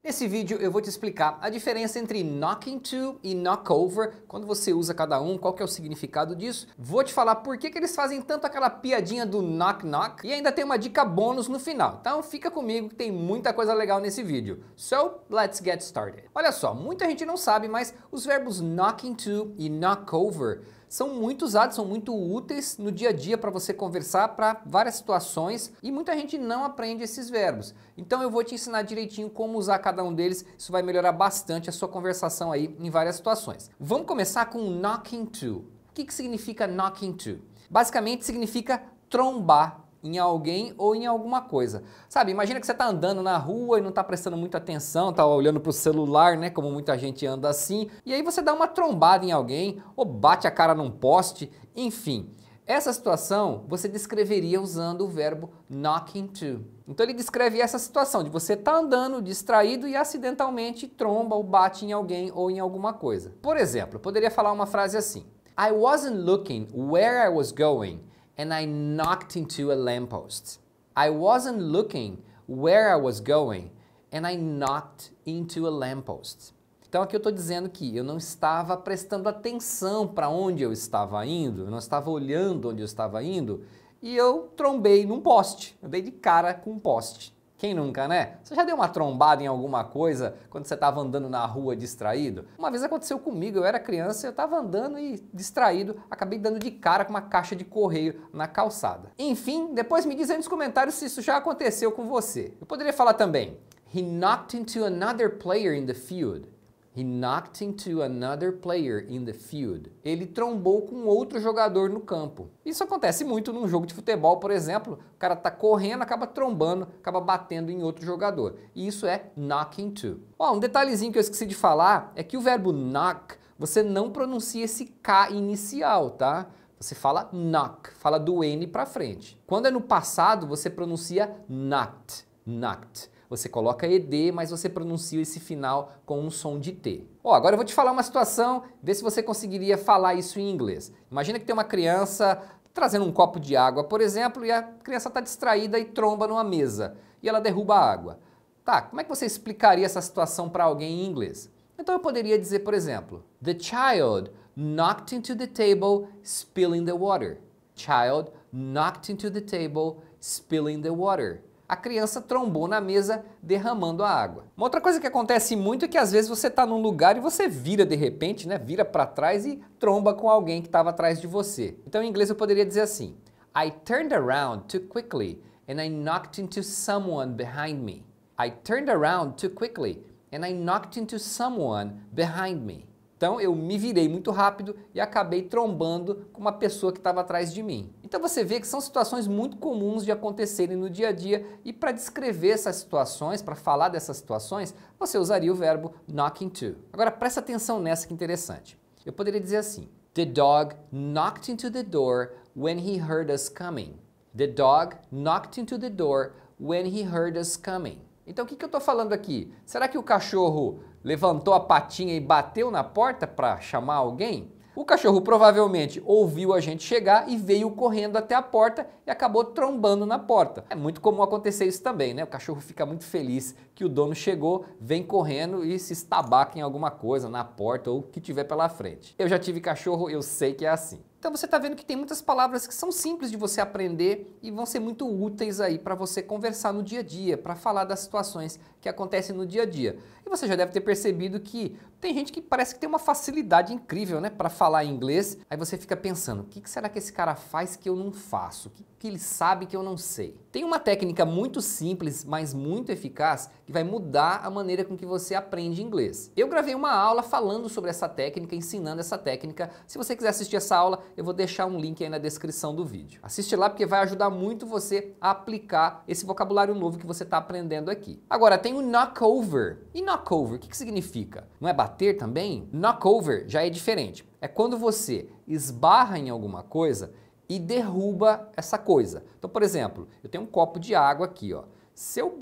Nesse vídeo eu vou te explicar a diferença entre knock into e knock over, quando você usa cada um, qual que é o significado disso. Vou te falar por que eles fazem tanto aquela piadinha do knock knock e ainda tem uma dica bônus no final. Então fica comigo que tem muita coisa legal nesse vídeo. So, let's get started. Olha só, muita gente não sabe, mas os verbos knock into e knock over são muito usados, são muito úteis no dia a dia para você conversar para várias situações e muita gente não aprende esses verbos. Então eu vou te ensinar direitinho como usar cada um deles, isso vai melhorar bastante a sua conversação aí em várias situações. Vamos começar com knock into. O que significa knock into? Basicamente significa trombar em alguém ou em alguma coisa. Sabe, imagina que você está andando na rua e não está prestando muita atenção, está olhando para o celular, né, como muita gente anda assim, e aí você dá uma trombada em alguém ou bate a cara num poste, enfim. Essa situação você descreveria usando o verbo knock into. Então ele descreve essa situação de você estar andando distraído e acidentalmente tromba ou bate em alguém ou em alguma coisa. Por exemplo, eu poderia falar uma frase assim: I wasn't looking where I was going and I knocked into a lamppost. I wasn't looking where I was going and I knocked into a lamppost. Então aqui eu estou dizendo que eu não estava prestando atenção para onde eu estava indo, eu não estava olhando onde eu estava indo e eu trombei num poste, eu dei de cara com um poste. Quem nunca, né? Você já deu uma trombada em alguma coisa quando você estava andando na rua distraído? Uma vez aconteceu comigo, eu era criança, eu estava andando e distraído, acabei dando de cara com uma caixa de correio na calçada. Enfim, depois me diz aí nos comentários se isso já aconteceu com você. Eu poderia falar também: He knocked into another player in the field. He knocked into another player in the field. Ele trombou com outro jogador no campo. Isso acontece muito num jogo de futebol, por exemplo. O cara tá correndo, acaba trombando, acaba batendo em outro jogador. E isso é knock into. Ó, um detalhezinho que eu esqueci de falar é que o verbo knock, você não pronuncia esse K inicial, tá? Você fala knock, fala do N pra frente. Quando é no passado, você pronuncia knocked, knocked. Você coloca ED, mas você pronuncia esse final com um som de T. Ó, agora eu vou te falar uma situação, ver se você conseguiria falar isso em inglês. Imagina que tem uma criança trazendo um copo de água, por exemplo, e a criança está distraída e tromba numa mesa, e ela derruba a água. Tá, como é que você explicaria essa situação para alguém em inglês? Então eu poderia dizer, por exemplo, The child knocked into the table, spilling the water. Child knocked into the table, spilling the water. A criança trombou na mesa derramando a água. Uma outra coisa que acontece muito é que às vezes você está num lugar e você vira de repente, né? Vira para trás e tromba com alguém que estava atrás de você. Então em inglês eu poderia dizer assim: I turned around too quickly and I knocked into someone behind me. I turned around too quickly and I knocked into someone behind me. Então eu me virei muito rápido e acabei trombando com uma pessoa que estava atrás de mim. Então você vê que são situações muito comuns de acontecerem no dia a dia e para descrever essas situações, para falar dessas situações, você usaria o verbo knock into. Agora presta atenção nessa que é interessante. Eu poderia dizer assim: The dog knocked into the door when he heard us coming. The dog knocked into the door when he heard us coming. Então o que eu estou falando aqui? Será que o cachorro levantou a patinha e bateu na porta para chamar alguém? O cachorro provavelmente ouviu a gente chegar e veio correndo até a porta e acabou trombando na porta. É muito comum acontecer isso também, né? O cachorro fica muito feliz que o dono chegou, vem correndo e se estabaca em alguma coisa, na porta ou o que tiver pela frente. Eu já tive cachorro, eu sei que é assim. Então você está vendo que tem muitas palavras que são simples de você aprender e vão ser muito úteis aí para você conversar no dia a dia, para falar das situações que acontecem no dia a dia. E você já deve ter percebido que tem gente que parece que tem uma facilidade incrível, né, para falar inglês. Aí você fica pensando: o que será que esse cara faz que eu não faço? O que ele sabe que eu não sei? Tem uma técnica muito simples, mas muito eficaz, que vai mudar a maneira com que você aprende inglês. Eu gravei uma aula falando sobre essa técnica, ensinando essa técnica. Se você quiser assistir essa aula, eu vou deixar um link aí na descrição do vídeo. Assiste lá porque vai ajudar muito você a aplicar esse vocabulário novo que você está aprendendo aqui. Agora tem o knock over. E knock over, o que significa? Não é bater também? Knock over já é diferente. É quando você esbarra em alguma coisa e derruba essa coisa. Então, por exemplo, eu tenho um copo de água aqui, ó. Se eu,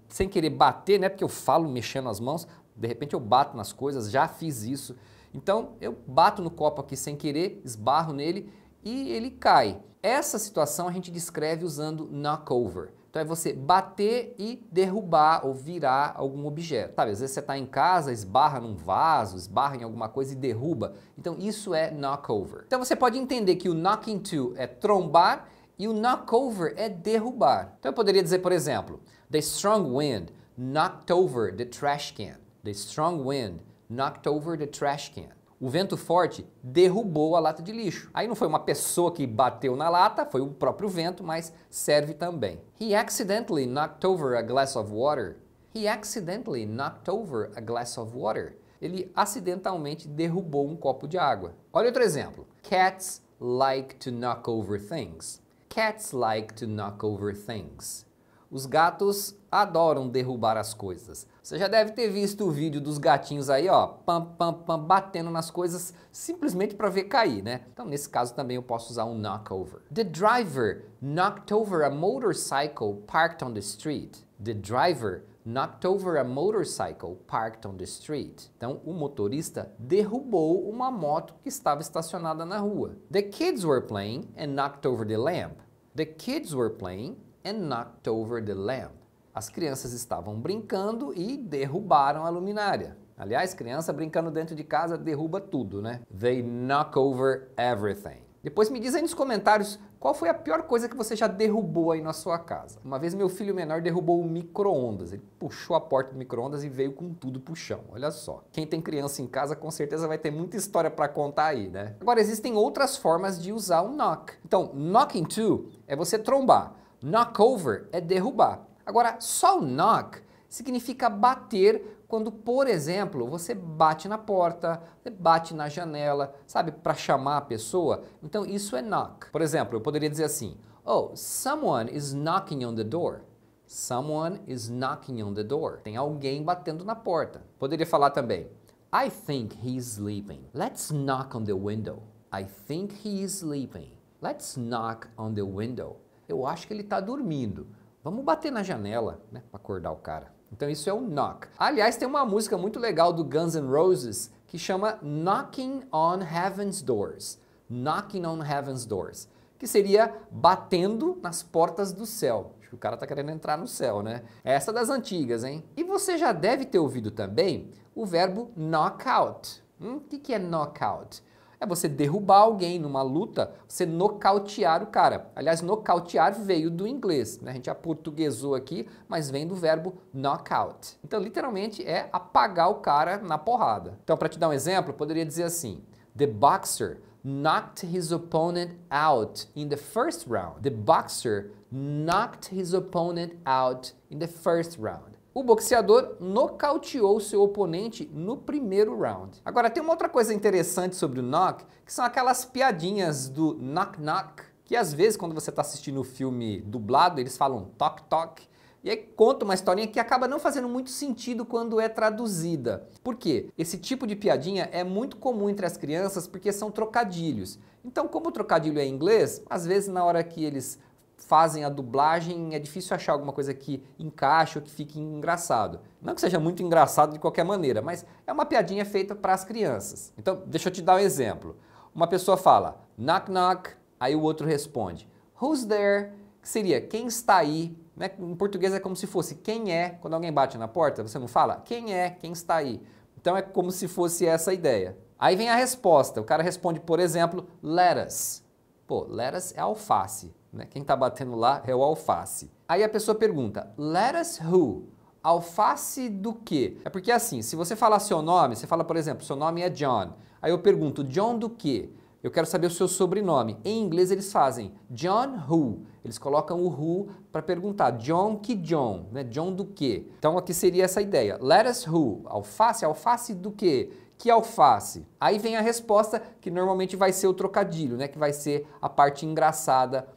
sem querer bater, né, porque eu falo mexendo as mãos, de repente eu bato nas coisas, já fiz isso. Então, eu bato no copo aqui sem querer, esbarro nele e ele cai. Essa situação a gente descreve usando knock over. Então é você bater e derrubar ou virar algum objeto. Sabe, às vezes você está em casa, esbarra num vaso, esbarra em alguma coisa e derruba. Então isso é knock over. Então você pode entender que o knock into é trombar e o knock over é derrubar. Então eu poderia dizer, por exemplo, the strong wind knocked over the trash can. The strong wind knocked over the trash can. O vento forte derrubou a lata de lixo. Aí não foi uma pessoa que bateu na lata, foi o próprio vento, mas serve também. He accidentally knocked over a glass of water. He accidentally knocked over a glass of water. Ele acidentalmente derrubou um copo de água. Olha outro exemplo. Cats like to knock over things. Cats like to knock over things. Os gatos adoram derrubar as coisas. Você já deve ter visto o vídeo dos gatinhos aí, ó, pam, pam, pam, batendo nas coisas simplesmente para ver cair, né? Então, nesse caso também eu posso usar um knock over. The driver knocked over a motorcycle parked on the street. The driver knocked over a motorcycle parked on the street. Então, o motorista derrubou uma moto que estava estacionada na rua. The kids were playing and knocked over the lamp. The kids were playing and knocked over the lamp. As crianças estavam brincando e derrubaram a luminária. Aliás, criança brincando dentro de casa derruba tudo, né? They knock over everything. Depois me diz aí nos comentários qual foi a pior coisa que você já derrubou aí na sua casa. Uma vez meu filho menor derrubou um micro-ondas. Ele puxou a porta do micro-ondas e veio com tudo pro chão. Olha só. Quem tem criança em casa com certeza vai ter muita história para contar aí, né? Agora, existem outras formas de usar o knock. Então, knock into é você trombar. Knock over é derrubar. Agora, só o knock significa bater quando, por exemplo, você bate na porta, você bate na janela, sabe, para chamar a pessoa. Então, isso é knock. Por exemplo, eu poderia dizer assim, oh, someone is knocking on the door. Someone is knocking on the door. Tem alguém batendo na porta. Poderia falar também, I think he's sleeping. Let's knock on the window. I think he is sleeping. Let's knock on the window. Eu acho que ele está dormindo. Vamos bater na janela, né, para acordar o cara. Então isso é o knock. Aliás, tem uma música muito legal do Guns N' Roses que chama Knocking on Heaven's Doors. Knocking on Heaven's Doors. Que seria batendo nas portas do céu. Acho que o cara tá querendo entrar no céu, né? Essa das antigas, hein? E você já deve ter ouvido também o verbo knockout. O que é knockout? É você derrubar alguém numa luta, você nocautear o cara. Aliás, nocautear veio do inglês, né? A gente aportuguesou aqui, mas vem do verbo knockout. Então, literalmente, é apagar o cara na porrada. Então, para te dar um exemplo, eu poderia dizer assim, the boxer knocked his opponent out in the first round. The boxer knocked his opponent out in the first round. O boxeador nocauteou seu oponente no primeiro round. Agora, tem uma outra coisa interessante sobre o knock, que são aquelas piadinhas do knock knock, que às vezes quando você está assistindo o filme dublado, eles falam toc toc, e aí conta uma historinha que acaba não fazendo muito sentido quando é traduzida. Por quê? Esse tipo de piadinha é muito comum entre as crianças porque são trocadilhos. Então, como o trocadilho é em inglês, às vezes na hora que eles fazem a dublagem, é difícil achar alguma coisa que encaixe ou que fique engraçado. Não que seja muito engraçado de qualquer maneira, mas é uma piadinha feita para as crianças. Então, deixa eu te dar um exemplo. Uma pessoa fala, knock knock, aí o outro responde, who's there? Que seria, quem está aí? Né? Em português é como se fosse, quem é? Quando alguém bate na porta, você não fala, quem é? Quem está aí? Então é como se fosse essa ideia. Aí vem a resposta, o cara responde, por exemplo, lettuce. Pô, lettuce é alface. Né? Quem está batendo lá é o alface. Aí a pessoa pergunta, lettuce who? Alface do quê? É porque assim, se você falar seu nome, você fala, por exemplo, seu nome é John. Aí eu pergunto, John do quê? Eu quero saber o seu sobrenome. Em inglês eles fazem John who. Eles colocam o who para perguntar, John que John? Né? John do quê? Então aqui seria essa ideia, lettuce who? Alface, alface do quê? Que alface? Aí vem a resposta que normalmente vai ser o trocadilho, né? Que vai ser a parte engraçada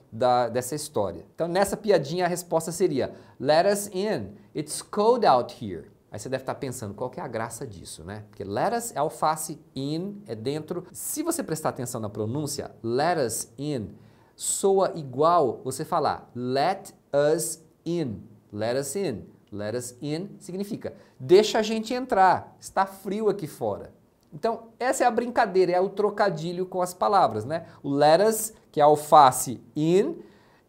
dessa história. Então nessa piadinha a resposta seria let us in, it's cold out here. Aí você deve estar pensando, qual que é a graça disso, né? Porque let us é alface, in é dentro. Se você prestar atenção na pronúncia, let us in, soa igual você falar let us in, let us in. Let us in significa deixa a gente entrar, está frio aqui fora. Então, essa é a brincadeira, é o trocadilho com as palavras, né? O let us, que é alface, in,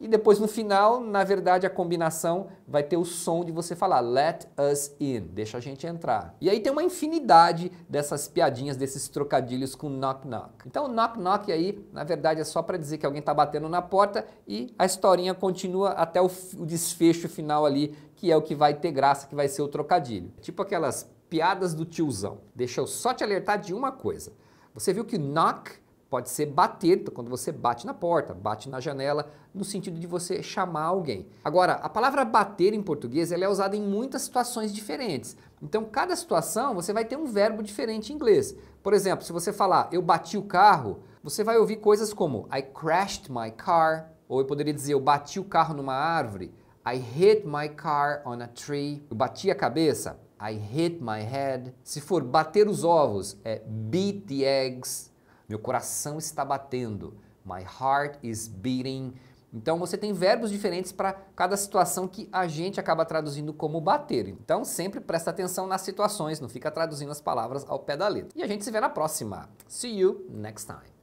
e depois no final, na verdade, a combinação vai ter o som de você falar let us in, deixa a gente entrar. E aí tem uma infinidade dessas piadinhas, desses trocadilhos com knock knock. Então knock knock aí, na verdade, é só para dizer que alguém está batendo na porta e a historinha continua até o desfecho final ali, que é o que vai ter graça, que vai ser o trocadilho. Tipo aquelas piadas do tiozão. Deixa eu só te alertar de uma coisa. Você viu que knock pode ser bater, então quando você bate na porta, bate na janela, no sentido de você chamar alguém. Agora, a palavra bater em português ela é usada em muitas situações diferentes. Então, cada situação você vai ter um verbo diferente em inglês. Por exemplo, se você falar eu bati o carro, você vai ouvir coisas como I crashed my car, ou eu poderia dizer eu bati o carro numa árvore, I hit my car on a tree, eu bati a cabeça, I hit my head. Se for bater os ovos, é beat the eggs. Meu coração está batendo. My heart is beating. Então você tem verbos diferentes para cada situação que a gente acaba traduzindo como bater. Então sempre presta atenção nas situações, não fica traduzindo as palavras ao pé da letra. E a gente se vê na próxima. See you next time.